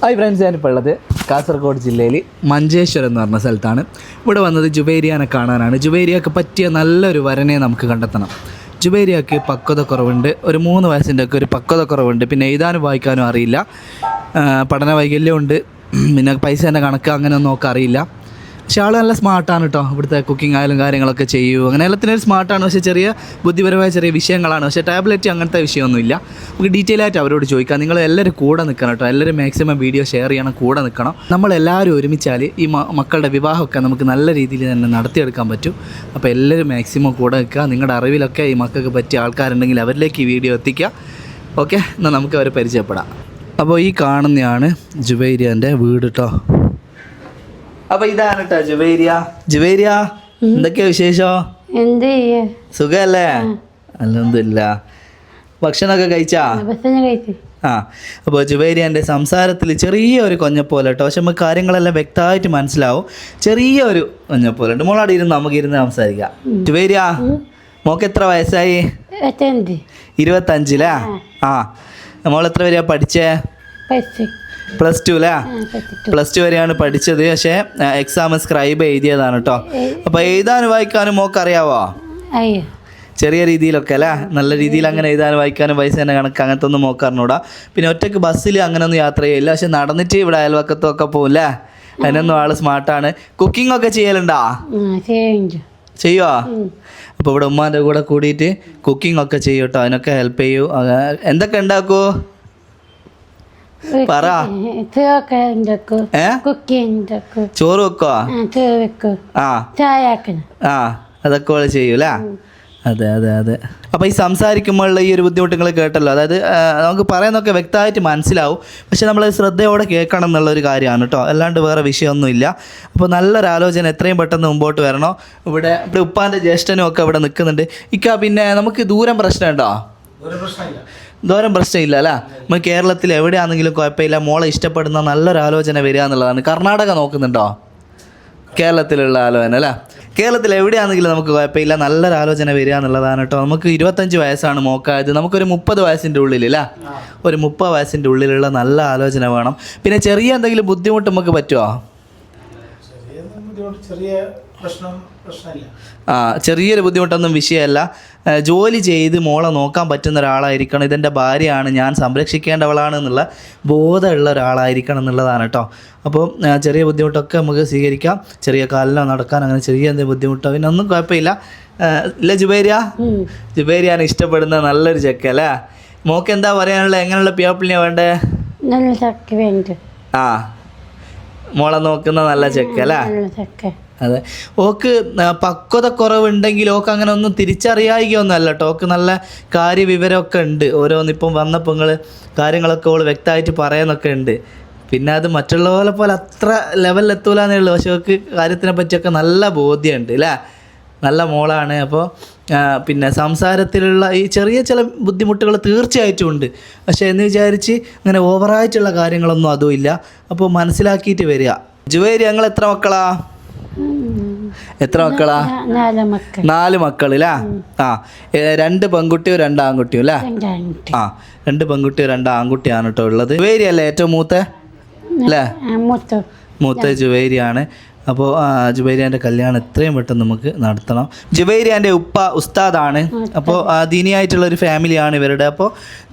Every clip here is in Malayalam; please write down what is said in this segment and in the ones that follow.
ഹായ് ഫ്രണ്ട്സ്, ഞാനിപ്പോൾ ഉള്ളത് കാസർഗോഡ് ജില്ലയിൽ മഞ്ചേശ്വരം എന്ന് പറഞ്ഞ സ്ഥലത്താണ്. ഇവിടെ വന്നത് ജുബൈരിയാനെ കാണാനാണ്. ജുബൈരിയക്ക് പറ്റിയ നല്ലൊരു വരനെ നമുക്ക് കണ്ടെത്തണം. ജുബൈരിയക്ക് പക്വത കുറവുണ്ട്, ഒരു 3 വയസ്സിൻ്റെ ഒക്കെ ഒരു പക്വത കുറവുണ്ട്. പിന്നെ എഴുതാനും വായിക്കാനും അറിയില്ല, പഠന വൈകല്യമുണ്ട്, പിന്നെ പൈസേൻ്റെ കണക്ക് അങ്ങനെയൊന്നും നമുക്ക് അറിയില്ല. പക്ഷേ ആൾ നല്ല സ്മാർട്ടാണ് കേട്ടോ. ഇവിടുത്തെ കുക്കിംഗ് ആയാലും കാര്യങ്ങളൊക്കെ ചെയ്യൂ, അങ്ങനെ എല്ലാത്തിനും സ്മാർട്ടാണ്. പക്ഷേ ചെറിയ ബുദ്ധിപരമായ ചെറിയ വിഷയങ്ങളാണ്. പക്ഷേ ടാബ്ലറ്റ് അങ്ങനത്തെ വിഷയമൊന്നുമില്ല. നമുക്ക് ഡീറ്റെയിൽ ആയിട്ട് അവരോട് ചോദിക്കാം. നിങ്ങൾ എല്ലാവരും കൂടെ നിൽക്കണം കേട്ടോ. എല്ലാവരും മാക്സിമം വീഡിയോ ഷെയർ ചെയ്യണം, കൂടെ നിൽക്കണം. നമ്മളെല്ലാവരും ഒരുമിച്ചാൽ ഈ മക്കളുടെ വിവാഹമൊക്കെ നമുക്ക് നല്ല രീതിയിൽ തന്നെ നടത്തിയെടുക്കാൻ പറ്റും. അപ്പോൾ എല്ലാവരും മാക്സിമം കൂടെ നിൽക്കുക. നിങ്ങളുടെ അറിവിലൊക്കെ ഈ മക്കൾക്ക് പറ്റിയ ആൾക്കാരുണ്ടെങ്കിൽ അവരിലേക്ക് ഈ വീഡിയോ എത്തിക്കുക. ഓക്കെ, എന്നാൽ നമുക്ക് അവരെ പരിചയപ്പെടാം. അപ്പോൾ ഈ കാണുന്നതാണ് ജുബൈരിയാൻ്റെ വീട് കേട്ടോ. അപ്പൊ ഇതാണ് കേട്ടോ ജുബൈരിയ. എന്തൊക്കെയാ വിശേഷം? സുഖല്ലേ? അൽഹംദുലില്ലാ. ഭക്ഷണമൊക്കെ കഴിച്ചാ? ആ. അപ്പോൾ ജുബൈരിയാൻ്റെ സംസാരത്തിൽ ചെറിയൊരു കൊഞ്ഞപ്പോലെ കേട്ടോ. പക്ഷെ നമുക്ക് കാര്യങ്ങളെല്ലാം വ്യക്തമായിട്ട് മനസ്സിലാവും. ചെറിയൊരു കൊഞ്ഞപ്പോലെ ഉണ്ട്. മോളാടെ ഇരുന്ന് നമുക്ക് ഇരുന്ന് സംസാരിക്കാം. ജുബൈരിയ, മോക്ക് എത്ര വയസ്സായി? 25. ആ. മോളെത്ര വരെയാ പഠിച്ചേ? +2 അല്ലേ? +2 വരെയാണ് പഠിച്ചത്. പക്ഷേ എക്സാം സ്ക്രൈബ് എഴുതിയതാണ് കേട്ടോ. അപ്പോൾ എഴുതാനും വായിക്കാനും മോക്ക് അറിയാവോ? ചെറിയ രീതിയിലൊക്കെ അല്ലേ? നല്ല രീതിയിൽ അങ്ങനെ എഴുതാനും വായിക്കാനും പൈസേൻ്റെ കണക്ക് അങ്ങനത്തെ ഒന്നും മോക്കറിഞ്ഞൂടാ. പിന്നെ ഒറ്റയ്ക്ക് ബസ്സിൽ അങ്ങനെയൊന്നും യാത്ര ചെയ്യില്ല. പക്ഷെ നടന്നിട്ട് ഇവിടെ അയൽവക്കത്തൊക്കെ പോകില്ലേ? അതിനൊന്നും ആൾ സ്മാർട്ടാണ്. കുക്കിംഗ് ഒക്കെ ചെയ്യലുണ്ടോ? ചെയ്യുമോ? അപ്പോൾ ഇവിടെ ഉമ്മാൻ്റെ കൂടെ കൂടിയിട്ട് കുക്കിംഗ് ഒക്കെ ചെയ്യും കേട്ടോ. അതിനൊക്കെ ഹെൽപ്പ് ചെയ്യൂ. എന്തൊക്കെ ഉണ്ടാക്കൂ? പറ. ചോറ് വെക്കോ? ആ, അതൊക്കെ ഓള് ചെയ്യൂല. അതെ. അപ്പോൾ ഈ സംസാരിക്കുമ്പോഴുള്ള ഈ ഒരു ബുദ്ധിമുട്ടുകൾ കേട്ടല്ലോ. അതായത് നമുക്ക് പറയുന്നതൊക്കെ വ്യക്തമായിട്ട് മനസ്സിലാവും. പക്ഷെ നമ്മൾ ശ്രദ്ധയോടെ കേൾക്കണം എന്നുള്ളൊരു കാര്യമാണ് കേട്ടോ. അല്ലാണ്ട് വേറെ വിഷയമൊന്നുമില്ല. അപ്പോൾ നല്ലൊരു ആലോചന എത്രയും പെട്ടെന്ന് മുമ്പോട്ട് വരണം. ഇവിടെ ഉപ്പാൻ്റെ ജ്യേഷ്ഠനും ഒക്കെ ഇവിടെ നിൽക്കുന്നുണ്ട്. പിന്നെ നമുക്ക് ദൂരം പ്രശ്നമുണ്ടോ? ദൂരം പ്രശ്നമില്ല അല്ലേ? നമ്മൾ കേരളത്തിൽ എവിടെയാണെങ്കിലും കുഴപ്പമില്ല. മോളെ ഇഷ്ടപ്പെടുന്ന നല്ലൊരു ആലോചന വരിക എന്നുള്ളതാണ്. കർണാടക നോക്കുന്നുണ്ടോ? കേരളത്തിലുള്ള ആലോചന അല്ലേ? കേരളത്തിൽ എവിടെയാണെങ്കിലും നമുക്ക് കുഴപ്പമില്ല. നല്ലൊരു ആലോചന വരിക എന്നുള്ളതാണ് കേട്ടോ. നമുക്ക് 25 വയസ്സാണ് മോക്കായത്. നമുക്കൊരു 30 വയസ്സിൻ്റെ ഉള്ളിലല്ല, ഒരു 30 വയസ്സിൻ്റെ ഉള്ളിലുള്ള നല്ല ആലോചന വേണം. പിന്നെ ചെറിയ എന്തെങ്കിലും ബുദ്ധിമുട്ട് നമുക്ക് പറ്റുമോ? ചെറിയൊരു ബുദ്ധിമുട്ടൊന്നും വിഷയമല്ല. ജോലി ചെയ്ത് മോളെ നോക്കാൻ പറ്റുന്ന ഒരാളായിരിക്കണം. ഇതെൻ്റെ ഭാര്യയാണ്, ഞാൻ സംരക്ഷിക്കേണ്ടവളാണ് എന്നുള്ള ബോധമുള്ള ഒരാളായിരിക്കണം എന്നുള്ളതാണ് കേട്ടോ. അപ്പോൾ ചെറിയ ബുദ്ധിമുട്ടൊക്കെ നമുക്ക് സ്വീകരിക്കാം. ചെറിയ കാലിലോ നടക്കാൻ അങ്ങനെ ചെറിയ എന്തെങ്കിലും ബുദ്ധിമുട്ടോ പിന്നെ ഒന്നും കുഴപ്പമില്ല. ഇല്ല ജുബൈരിയാണ് ഇഷ്ടപ്പെടുന്ന നല്ലൊരു ചെക്ക അല്ലേ? മോക്ക് എന്താ പറയാനുള്ള? എങ്ങനെയുള്ള പിയാപ്പിളിനെയാണ് വേണ്ടേ? ആ, മോളെ നോക്കുന്ന നല്ല ചെക്ക അല്ലേ? അതെ. ഓക്ക് പക്വത കുറവുണ്ടെങ്കിൽ ഓക്ക് അങ്ങനെ ഒന്നും തിരിച്ചറിയായികയൊന്നും അല്ല കേട്ടോ. ഓക്ക് നല്ല കാര്യവിവരമൊക്കെ ഉണ്ട്. ഓരോന്നിപ്പം വന്നപ്പോൾ നിങ്ങൾ കാര്യങ്ങളൊക്കെ ഓൾ വ്യക്തമായിട്ട് പറയാനൊക്കെ ഉണ്ട്. പിന്നെ അത് മറ്റുള്ള പോലെ അത്ര ലെവലിൽ എത്തൂലെന്നേ ഉള്ളൂ. പക്ഷെ ഓക്ക് കാര്യത്തിനെ പറ്റിയൊക്കെ നല്ല ബോധ്യമുണ്ട് അല്ലേ? നല്ല മോളാണ്. അപ്പോൾ പിന്നെ സംസാരത്തിലുള്ള ഈ ചെറിയ ചില ബുദ്ധിമുട്ടുകൾ തീർച്ചയായിട്ടും ഉണ്ട്. പക്ഷേ എന്ന് വിചാരിച്ച് അങ്ങനെ ഓവറായിട്ടുള്ള കാര്യങ്ങളൊന്നും അതും ഇല്ല. അപ്പോൾ മനസ്സിലാക്കിയിട്ട് വരിക. ജുബൈരി, ഞങ്ങൾ എത്ര മക്കളാ? 4 മക്കളില്ലേ? ആ, 2 പെൺകുട്ടിയോ 2 ആൺകുട്ടിയോ അല്ലേ? ആ, 2 പെൺകുട്ടിയോ 2 ആൺകുട്ടിയാണ് കേട്ടോ ഉള്ളത്. ജുബൈരി അല്ലേ ഏറ്റവും മൂത്ത അല്ലേ? മൂത്ത ജുബൈരിയാണ്. അപ്പോൾ ജുബൈരിയാൻ്റെ കല്യാണം എത്രയും പെട്ടെന്ന് നമുക്ക് നടത്തണം. ജുബൈരിയാൻ്റെ ഉപ്പ ഉസ്താദാണ്. അപ്പോൾ ദീനിയായിട്ടുള്ളൊരു ഫാമിലിയാണ് ഇവരുടെ. അപ്പോൾ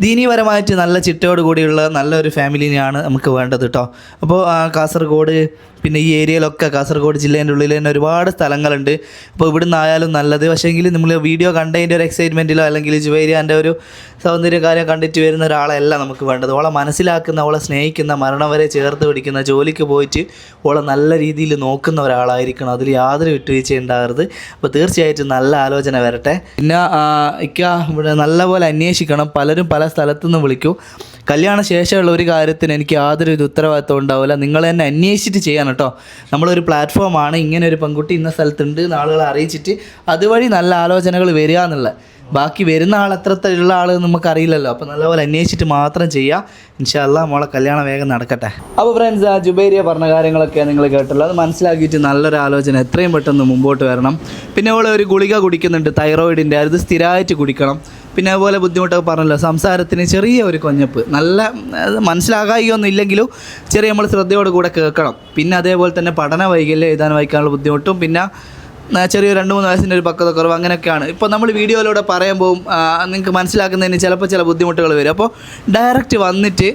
ദീനീപരമായിട്ട് നല്ല ചിട്ടയോട് കൂടിയുള്ള നല്ലൊരു ഫാമിലിനെയാണ് നമുക്ക് വേണ്ടത് കേട്ടോ. അപ്പോൾ കാസർഗോഡ് പിന്നെ ഈ ഏരിയയിലൊക്കെ കാസർഗോഡ് ജില്ലേൻ്റെ ഉള്ളിൽ തന്നെ ഒരുപാട് സ്ഥലങ്ങളുണ്ട്. അപ്പോൾ ഇവിടുന്ന് ആയാലും നല്ലത്. പക്ഷേങ്കിൽ നമ്മൾ വീഡിയോ കണ്ടതിൻ്റെ ഒരു എക്സൈറ്റ്മെൻറ്റിലോ അല്ലെങ്കിൽ ജുബൈരിയാൻ്റെ ഒരു സൗന്ദര്യകാര്യം കണ്ടിട്ട് വരുന്ന ഒരാളല്ല നമുക്ക് വേണ്ടത്. ഓളെ മനസ്സിലാക്കുന്ന, ഓളെ സ്നേഹിക്കുന്ന, മരണം വരെ ചേർത്ത് പിടിക്കുന്ന, ജോലിക്ക് പോയിട്ട് ഓളെ നല്ല രീതിയിൽ നോക്കുന്ന ഒരാളായിരിക്കണം. അതിൽ യാതൊരു വിട്ടുവീഴ്ച ഉണ്ടാകരുത്. അപ്പോൾ തീർച്ചയായിട്ടും നല്ല ആലോചന വരട്ടെ. പിന്നെ ഇവിടെ നല്ലപോലെ അന്വേഷിക്കണം. പലരും പല സ്ഥലത്തുനിന്ന് വിളിക്കും. കല്യാണ ശേഷമുള്ള ഒരു കാര്യത്തിന് എനിക്ക് യാതൊരു ഉത്തരവാദിത്വം ഉണ്ടാവില്ല. നിങ്ങൾ തന്നെ അന്വേഷിച്ചിട്ട് ചെയ്യാൻ കേട്ടോ. നമ്മളൊരു പ്ലാറ്റ്ഫോമാണ്. ഇങ്ങനെ ഒരു പെൺകുട്ടി ഇന്ന സ്ഥലത്തുണ്ട് ആളുകളെ അറിയിച്ചിട്ട് അതുവഴി നല്ല ആലോചനകൾ വരിക എന്നുള്ള. ബാക്കി വരുന്ന ആൾ എത്രത്തിലുള്ള ആൾ നമുക്കറിയില്ലല്ലോ. അപ്പോൾ നല്ലപോലെ അന്വേഷിച്ചിട്ട് മാത്രം ചെയ്യുക. ഇൻഷാ അല്ലാഹ് മോളെ കല്യാണം വേഗം നടക്കട്ടെ. അപ്പോൾ ഫ്രണ്ട്സ്, ആ ജുബൈരിയ പറഞ്ഞ കാര്യങ്ങളൊക്കെ നിങ്ങൾ കേട്ടല്ലോ. അത് മനസ്സിലാക്കിയിട്ട് നല്ലൊരു ആലോചന എത്രയും പെട്ടെന്ന് മുമ്പോട്ട് വരണം. പിന്നെ അവൾ ഒരു ഗുളിക കുടിക്കുന്നുണ്ട് തൈറോയിഡിൻ്റെ. അത് സ്ഥിരമായിട്ട് കുടിക്കണം. പിന്നെ അതുപോലെ ബുദ്ധിമുട്ടൊക്കെ പറഞ്ഞല്ലോ, സംസാരത്തിന് ചെറിയ ഒരു കൊഞ്ഞപ്പ്, നല്ല മനസ്സിലാകായികയൊന്നും ഇല്ലെങ്കിലും ചെറിയ നമ്മൾ ശ്രദ്ധയോട് കൂടെ കേൾക്കണം. പിന്നെ അതേപോലെ തന്നെ പഠന വൈകല്യം, എഴുതാൻ വായിക്കാനുള്ള ബുദ്ധിമുട്ടും, പിന്നെ ചെറിയ 2-3 വയസ്സിൻ്റെ ഒരു പക്വത കുറവ്, അങ്ങനെയൊക്കെയാണ്. ഇപ്പോൾ നമ്മൾ വീഡിയോയിലൂടെ പറയുമ്പോൾ നിങ്ങൾക്ക് മനസ്സിലാക്കുന്നതിന് ചിലപ്പോൾ ചില ബുദ്ധിമുട്ടുകൾ വരും. അപ്പോൾ ഡയറക്റ്റ് വന്നിട്ട്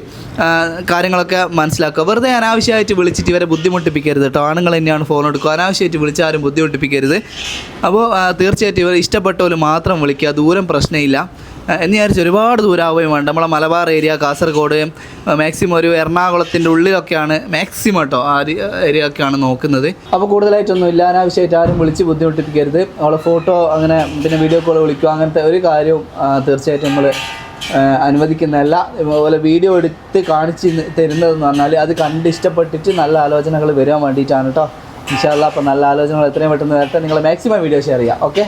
കാര്യങ്ങളൊക്കെ മനസ്സിലാക്കുക. വെറുതെ അനാവശ്യമായിട്ട് വിളിച്ചിട്ട് ഇവരെ ബുദ്ധിമുട്ടിപ്പിക്കരുത് കേട്ടോ. ആണുങ്ങൾ തന്നെയാണ് ഫോൺ എടുക്കുക, അനാവശ്യമായിട്ട് വിളിച്ചാരും ബുദ്ധിമുട്ടിപ്പിക്കരുത്. അപ്പോൾ തീർച്ചയായിട്ടും ഇവർ ഇഷ്ടപ്പെട്ടവർ മാത്രം വിളിക്കുക, ദൂരം പ്രശ്നമില്ല എന്ന് വിചാരിച്ച് ഒരുപാട് ദൂരമാവുകയും വേണ്ട. നമ്മളെ മലബാർ ഏരിയ, കാസർഗോഡ്, മാക്സിമം ഒരു എറണാകുളത്തിൻ്റെ ഉള്ളിലൊക്കെയാണ് മാക്സിമം കേട്ടോ, ആ ഏരിയ ഒക്കെയാണ് നോക്കുന്നത്. അപ്പോൾ കൂടുതലായിട്ടൊന്നും ഇല്ല, അനാവശ്യമായിട്ട് ആരും വിളിച്ച് ബുദ്ധിമുട്ടിപ്പിക്കരുത്. അവളെ ഫോട്ടോ അങ്ങനെ പിന്നെ വീഡിയോ കോൾ വിളിക്കുക, അങ്ങനത്തെ ഒരു കാര്യവും തീർച്ചയായിട്ടും നമ്മൾ അനുവദിക്കുന്നതല്ല. അതുപോലെ വീഡിയോ എടുത്ത് കാണിച്ച് തരുന്നതെന്ന് പറഞ്ഞാൽ അത് കണ്ട് ഇഷ്ടപ്പെട്ടിട്ട് നല്ല ആലോചനകൾ വരാൻ വേണ്ടിയിട്ടാണ് കേട്ടോ. ഇൻഷാ അല്ലാഹ്. അപ്പോൾ നല്ല ആലോചനകൾ എത്രയും പെട്ടെന്ന് വരട്ടെ. നിങ്ങൾ മാക്സിമം വീഡിയോ ഷെയർ ചെയ്യുക. ഓക്കെ.